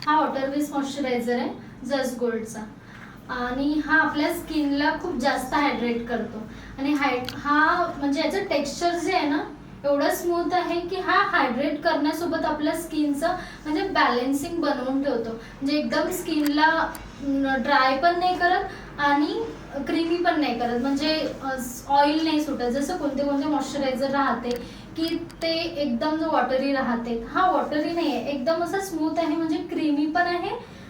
हा water based moisturiser आहे just गोल्डचा आणि हा आपल्या स्किनला खूप जास्त हायड्रेट करतो आणि हा म्हणजे याचं टेक्स्चर जे आहे ना एवढं स्मूथ आहे की हा हायड्रेट करण्यासोबत आपल्या स्किनचं म्हणजे बॅलन्सिंग बनवून ठेवतो म्हणजे एकदम स्किनला ड्राय पण नाही करत आणि क्रीमी पण नाही करत म्हणजे ऑइल नाही सुटत जसं कोणते कोणते मॉइश्चरायझर राहते की ते एकदम जो वॉटरी राहते हा वॉटरी नाही आहे एकदम असं स्मूथ आहे म्हणजे क्रीमी पण आहे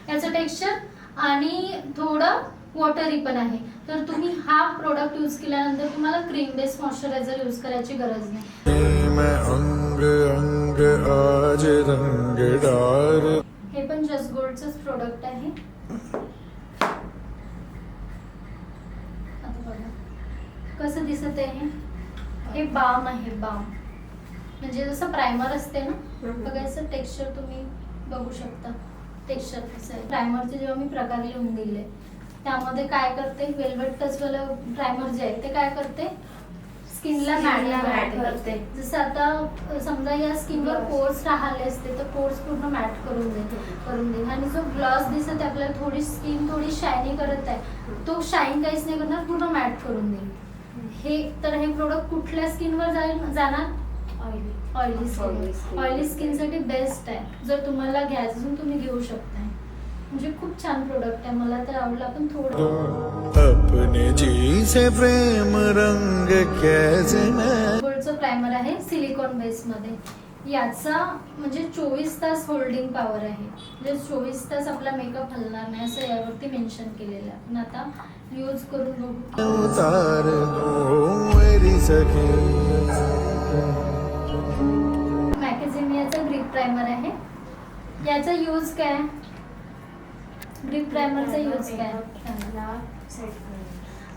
याचं टेक्स्चर आणि थोडं वॉटरी पण आहे तर तुम्ही हा प्रोडक्ट यूज केल्यानंतर तुम्हाला क्रीम बेस्ड मॉइश्चरायझर यूज करायची गरज नाही हे पण जस्ट गोल्डचंच प्रोडक्ट आहे आता बघा कसं दिसत आहे हे बाम आहे बाम म्हणजे जसं प्रायमर असते ना बघायचं टेक्स्चर तुम्ही बघू शकता टेक्स्चर कसं आहे प्रायमरचे जेव्हा मी प्रकार लिहून दिले त्यामध्ये काय करते वेल्वेट टच वालं प्रायमर जे आहे ते काय करते स्किनला मॅट करते जसं आता समजा या स्किनवर पोर्स राहिले असते तर पोर्स पूर्ण मॅट करून देईल आणि जो ग्लॉस दिसत आहे आपल्याला थोडी स्किन थोडी शायनी करत आहे तो शाईन काहीच नाही करणार पूर्ण मॅट करून देईल हे प्रोडक्ट कुठल्या स्किनवर जाणार ऑइली स्किनसाठी बेस्ट आहे जर तुम्हाला घ्यायचं असेल तुम्ही घेऊ शकता म्हणजे खूप छान प्रोडक्ट आहे मला तर आवडला पण थोडं अपने जी से प्रेम रंग कैसे गोल्डचं प्रायमर आहे सिलिकॉन बेस मध्ये याचा म्हणजे 24 तास होल्डिंग पॉवर आहे म्हणजे 24 तास आपला मेकअप हलणार नाही असं यावरती मेन्शन केलेलं आहे पण आता यूज करून मॅकेझिमियाचा ग्रिप प्रायमर आहे याचा यूज काय ग्रिप प्रायमरचा यूज काय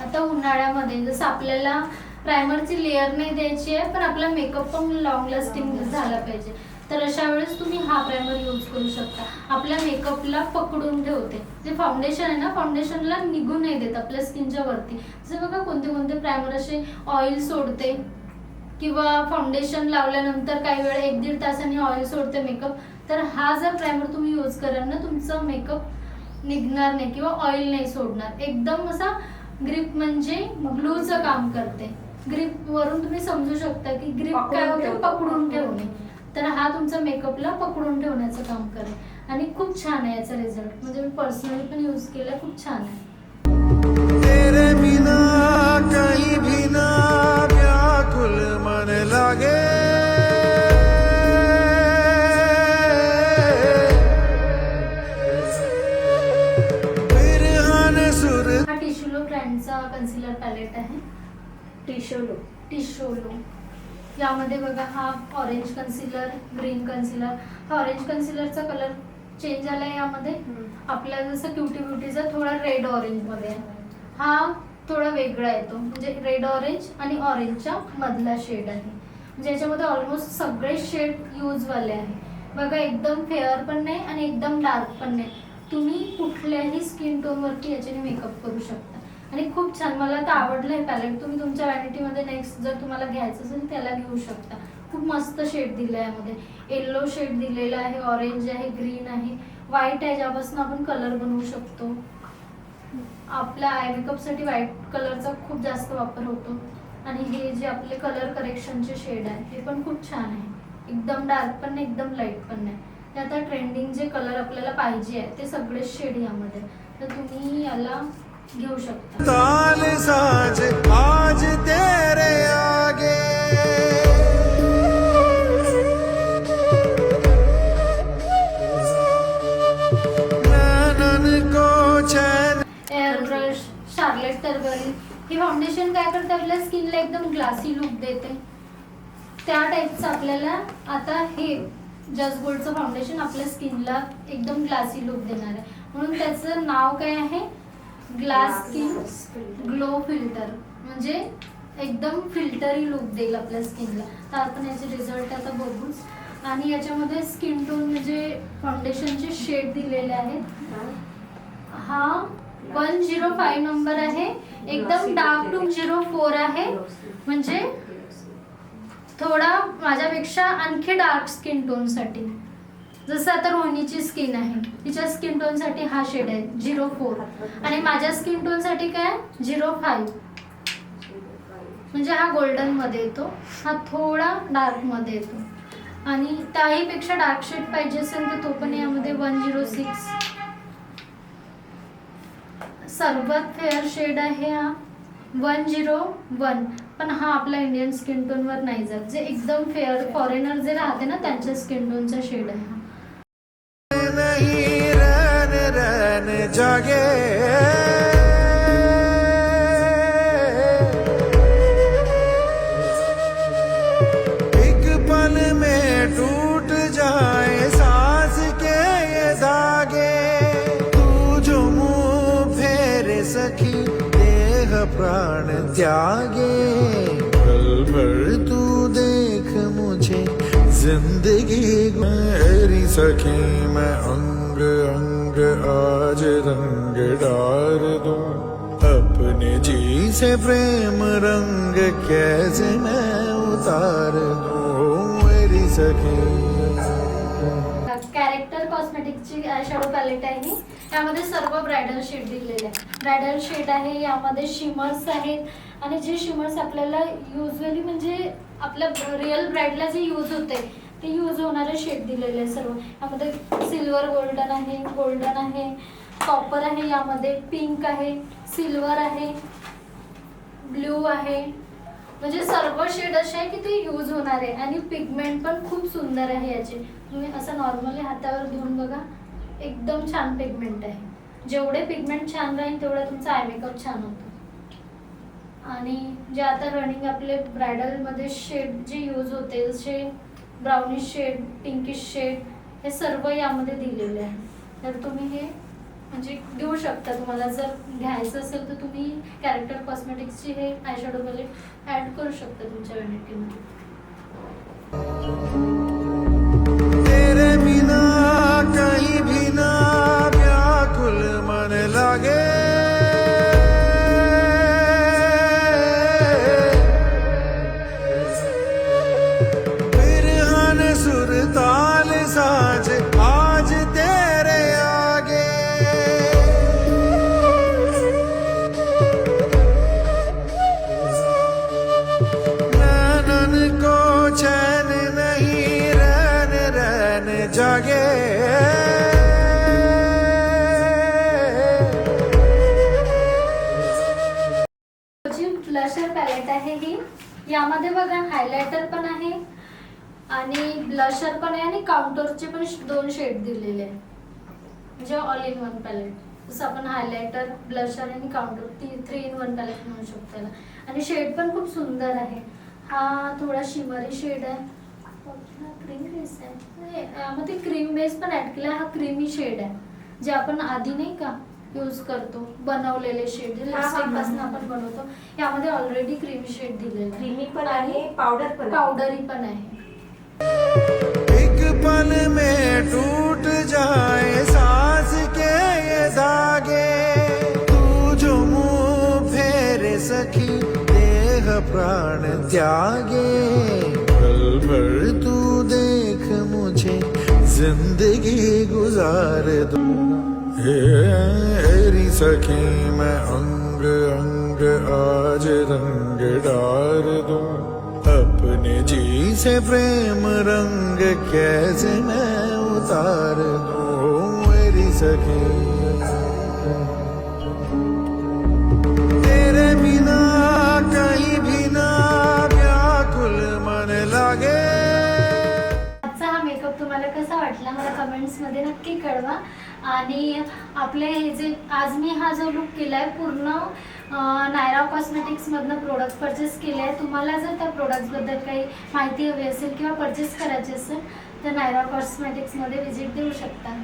आता उन्हाळ्यामध्ये जसं आपल्याला प्रायमरची लेअर नाही द्यायची आहे पण आपला मेकअप पण लॉंग लास्टिंग झाला पाहिजे तर अशा वेळेस तुम्ही हा प्रायमर यूज करू शकता आपल्या मेकअपला पकडून ठेवते जे फाउंडेशन आहे ना फाउंडेशनला निघू नाही देत आपल्या स्किनच्या वरती जसं बघा कोणते कोणते प्रायमर असे ऑइल सोडते किंवा फाउंडेशन लावल्यानंतर काही वेळ 1-1.5 तासांनी ऑइल सोडते मेकअप तर हा जर प्रायमर तुम्ही यूज कराल ना तुमचा मेकअप निघणार नाही किंवा ऑइल नाही सोडणार एकदम असा ग्रिप म्हणजे ग्लूचं काम करते ग्रिप वरून तुम्ही समजू शकता की ग्रिप काय होते पकडून ठेवणे तर हा तुमचा मेकअपला पकडून ठेवण्याचं काम करेल आणि खूप छान आहे याचा रिझल्ट म्हणजे मी पर्सनली पण यूज केला खूप छान आहे तेरे बिना कहीं भी ना व्याकुल मन लागे कन्सिलर पॅलेट आहे टिशोलो यामध्ये बघा हा ऑरेंज कन्सिलर ग्रीन कन्सिलर हा ऑरेंज कन्सिलरचा कलर चेंज झाला आहे यामध्ये आपला जसं क्युटी ब्युटीचा थोडा रेड ऑरेंज मध्ये आहे हा थोडा वेगळा येतो म्हणजे रेड ऑरेंज आणि ऑरेंजच्या मधला शेड आहे म्हणजे याच्यामध्ये ऑलमोस्ट सगळे शेड यूज वाले आहे बघा एकदम फेअर पण नाही आणि एकदम डार्क पण नाही तुम्ही कुठल्याही स्किन टोन वरती याच्याने मेकअप करू शकता आणि खूप छान मला तर आवडलं हे पॅलेट तुम्ही तुमच्या व्हॅनिटीमध्ये नेक्स्ट जर तुम्हाला घ्यायचं असेल त्याला घेऊ शकता खूप मस्त शेड दिलं आहे यामध्ये येलो शेड दिलेला आहे ऑरेंज आहे ग्रीन आहे व्हाईट आहे ज्यापासून आपण कलर बनवू शकतो आपल्या आय मेकअपसाठी व्हाईट कलरचा खूप जास्त वापर होतो आणि हे जे आपले कलर करेक्शनचे शेड आहे हे पण खूप छान आहे एकदम डार्क पण नाही एकदम लाईट पण नाही ते आता ट्रेंडिंग जे कलर आपल्याला पाहिजे आहे ते सगळे शेड यामध्ये तर तुम्ही याला घेऊ शकता ताल साज आज तेरे आगे नैनन को चैन एयर ब्रश शार्लेट टर्बरी ही फाउंडेशन काय करते आपल्या स्किनला एकदम ग्लासी लुक देते त्या टाइपचं आपल्याला आता हे जस्ट गोल्डचं फाउंडेशन आपल्या स्किनला एकदम ग्लासी लुक देणार आहे म्हणून त्याचं नाव काय आहे ग्लास स्किन ग्लो फिल्टर म्हणजे एकदम फिल्टरी लुक देईल आपल्या स्किनला तर आपण याचे रिझल्ट आता बघूच आणि याच्यामध्ये स्किन टोन म्हणजे फाउंडेशनचे शेड दिलेले आहेत हा 105 नंबर आहे एकदम डार्क टू 04 आहे म्हणजे थोडा माझ्यापेक्षा आणखी डार्क स्किन टोनसाठी, जसं आता रोहिणीची स्किन आहे, तिच्या स्किन टोनसाठी हा शेड आहे 04 आणि माझ्या स्किन टोनसाठी काय 05, म्हणजे हा गोल्डन मध्ये येतो, हा थोडा डार्क मध्ये येतो. आणि त्याहीपेक्षा डार्क शेड पाहिजे असेल तर तो पण यामध्ये 106. सर्वात फेअर शेड आहे हा 101, पण हा आपला इंडियन स्किन टोनवर नाही जात. जे एकदम फेअर फॉरेनर जे राहते ना त्यांच्या स्किन टोनचा शेड आहे हा. प्राण त्यागे पल भर तू देख मुझे जिंदगी मेरी सखी, मैं अंग अंग आज रंग डार दूं अपने जी से प्रेम रंग कैसे मैं उतार दूं मेरी सखी. कॅरेक्टर कॉस्मेटिक्सची आयशॅडो पॅलेट आहे ही. यामध्ये सर्व ब्रायडल शेड दिलेले आहे. ब्रायडल शेड आहे, यामध्ये शिमर्स आहेत आणि जे शिमर्स आपल्याला युजली म्हणजे आपल्या रिअल ब्राईडला जे यूज होते ते यूज होणारे शेड दिलेले आहे सर्व. यामध्ये सिल्वर गोल्डन आहे, कॉपर आहे, यामध्ये पिंक आहे, सिल्वर आहे, ब्ल्यू आहे, म्हणजे सर्व शेड असे आहे की ते यूज होणार आहे. आणि पिगमेंट पण खूप सुंदर आहे याचे. तुम्ही असं नॉर्मली हातावर घेऊन बघा, एकदम छान पिगमेंट आहे. जेवढे पिगमेंट छान राहील तेवढा तुमचा आय मेकअप छान होतो. आणि जे आता रनिंग आपले ब्रायडलमध्ये शेड जे यूज होते जसे ब्राउनिश शेड, पिंकिश शेड, हे सर्व यामध्ये दिलेले आहे. तर तुम्ही हे म्हणजे घेऊ शकता. तुम्हाला जर घ्यायचं असेल तर तुम्ही कॅरेक्टर कॉस्मेटिक्सची हे आयशॅडो पॅलेट ॲड करू शकता तुमच्या व्हॅनिटीमध्ये. तेरे बिना कहीं भी ना व्याकुल मन लागे, बिरहन सुर ताल साज आज तेरे आगे, नैनन को चैन नहीं रैन रैन जागे. ब्लशर पॅलेट आहे ही. यामध्ये बघा हायलायटर पण आहे आणि ब्लशर पण आहे आणि काउंटरचे पण 2 शेड दिलेले आहे, म्हणजे ऑल इन वन पॅलेट. जसं आपण हायलायटर, ब्लशर आणि काउंटर 3 in 1 पॅलेट म्हणू शकतो त्याला. आणि शेड पण खूप सुंदर आहे. हा थोडा शिमरी शेड आहे, क्रीम बेस आहे. यामध्ये क्रीम बेस पण ऍड केला. हा क्रीमी शेड आहे जे आपण आधी नाही का यूज करतो, बनवलेले शेड जे लिपस्टिक पासून आपण बनवतो. यामध्ये ऑलरेडी क्रीमी शेड दिलेले आहे. क्रीमी पण आहे, पावडरी पण आहे. एक पल में टूट जाए सांस के ये धागे, तू जो मुंह फेरे सखी देह प्राण त्यागे पल भर तू देख मुझे जिंदगी गुजार दूं मेरी सखी, मैं अंग अंग आज रंग डार दूं अपने जी से प्रेम रंग कैसे मैं उतार दूं मेरी सखी. तेरे बिना कहीं भी ना व्याकुल मन लागे. आजचा हा मेकअप तुम्हाला कसा वाटला मला कमेंट्स मध्ये नक्की कळवा. आणि आपले हे जे आज मी हा जो लुक केलाय पूर्ण नायरा कॉस्मेटिक्स मधनं प्रोडक्ट परचेस केले आहे. तुम्हाला जर त्या प्रोडक्ट्सबद्दल काही माहिती हवी असेल किंवा परचेस करायची असेल तर नायरा कॉस्मेटिक्समध्ये व्हिजिट देऊ शकता.